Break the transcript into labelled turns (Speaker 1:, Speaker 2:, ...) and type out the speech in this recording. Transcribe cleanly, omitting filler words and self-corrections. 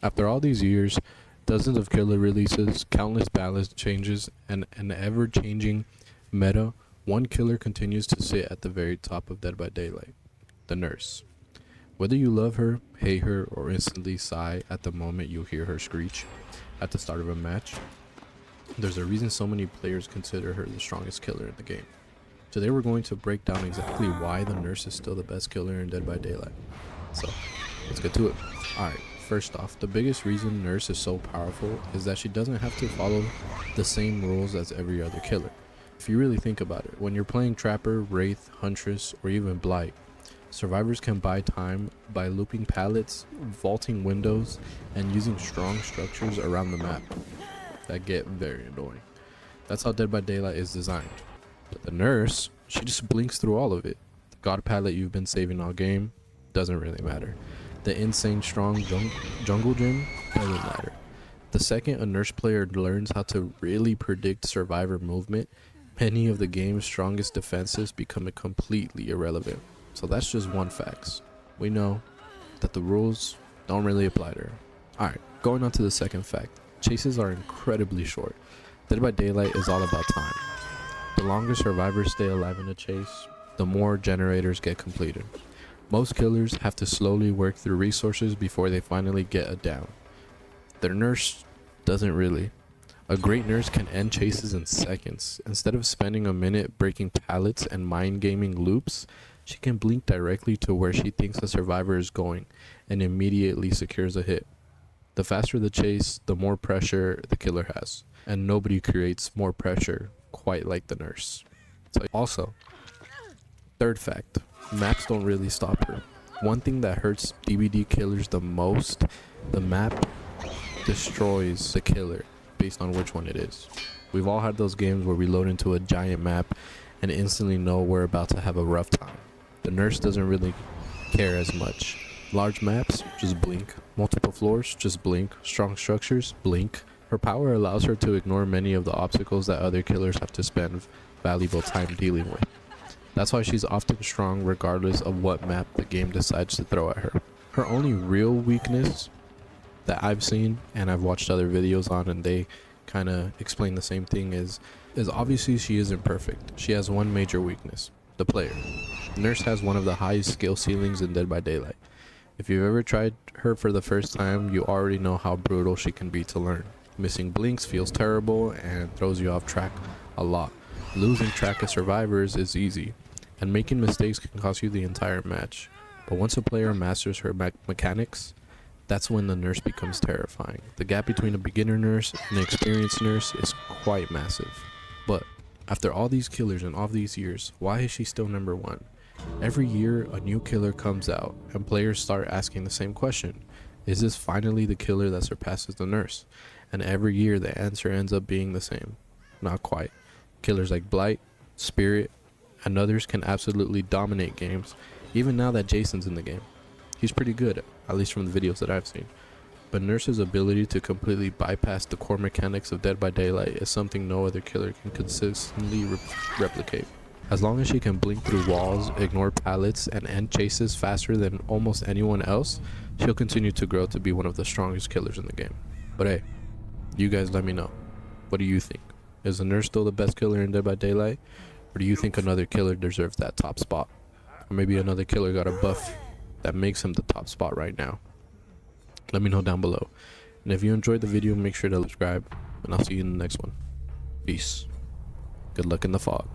Speaker 1: After all these years, dozens of killer releases, countless balance changes, and an ever-changing meta, one killer continues to sit at the very top of Dead by Daylight: the nurse. Whether you love her, hate her, or instantly sigh at the moment you hear her screech at the start of a match, there's a reason so many players consider her the strongest killer in the game. Today we're going to break down exactly why the nurse is still the best killer in Dead by Daylight. So, let's get to it. Alright, first off, the biggest reason nurse is so powerful is that she doesn't have to follow the same rules as every other killer. If you really think about it, when you're playing Trapper, Wraith, Huntress, or even Blight, survivors can buy time by looping pallets, vaulting windows, and using strong structures around the map that get very annoying. That's how Dead by Daylight is designed. But the nurse, she just blinks through all of it. The god pallet you've been saving all game doesn't really matter. The insane strong jungle gym doesn't matter. The second a nurse player learns how to really predict survivor movement, many of the game's strongest defenses become completely irrelevant. So that's just one fact. We know that the rules don't really apply to her. Alright, going on to the second fact. Chases are incredibly short. Dead by Daylight is all about time. The longer survivors stay alive in a chase, the more generators get completed. Most killers have to slowly work through resources before they finally get a down. Their nurse doesn't really. A great nurse can end chases in seconds. Instead of spending a minute breaking pallets and mind gaming loops, she can blink directly to where she thinks the survivor is going and immediately secures a hit. The faster the chase, the more pressure the killer has, and nobody creates more pressure quite like the nurse. So also, third fact, maps don't really stop her. One thing that hurts DBD killers the most, the map destroys the killer based on which one it is. We've all had those games where we load into a giant map and instantly know we're about to have a rough time. The nurse doesn't really care as much. Large maps, just blink. Multiple floors, just blink. Strong structures, blink. Her power allows her to ignore many of the obstacles that other killers have to spend valuable time dealing with. That's why she's often strong regardless of what map the game decides to throw at her. Her only real weakness that I've seen, and I've watched other videos on and they kind of explain the same thing, is obviously she isn't perfect. She has one major weakness: the player. Nurse has one of the highest skill ceilings in Dead by Daylight. If you've ever tried her for the first time, you already know how brutal she can be to learn. Missing blinks feels terrible and throws you off track a lot. Losing track of survivors is easy, and making mistakes can cost you the entire match. But once a player masters her mechanics, that's when the nurse becomes terrifying. The gap between a beginner nurse and an experienced nurse is quite massive. But after all these killers and all these years, why is she still number one? Every year a new killer comes out and players start asking the same question: is this finally the killer that surpasses the nurse? And every year the answer ends up being the same: not quite. Killers like Blight, Spirit, and others can absolutely dominate games, even now that Jason's in the game. He's pretty good, at least from the videos that I've seen. But Nurse's ability to completely bypass the core mechanics of Dead by Daylight is something no other killer can consistently replicate. As long as she can blink through walls, ignore pallets, and end chases faster than almost anyone else, she'll continue to grow to be one of the strongest killers in the game. But hey, you guys let me know. What do you think? Is the nurse still the best killer in Dead by Daylight? Or do you think another killer deserves that top spot? Or maybe another killer got a buff that makes him the top spot right now? Let me know down below. And if you enjoyed the video, make sure to subscribe, and I'll see you in the next one. Peace. Good luck in the fog.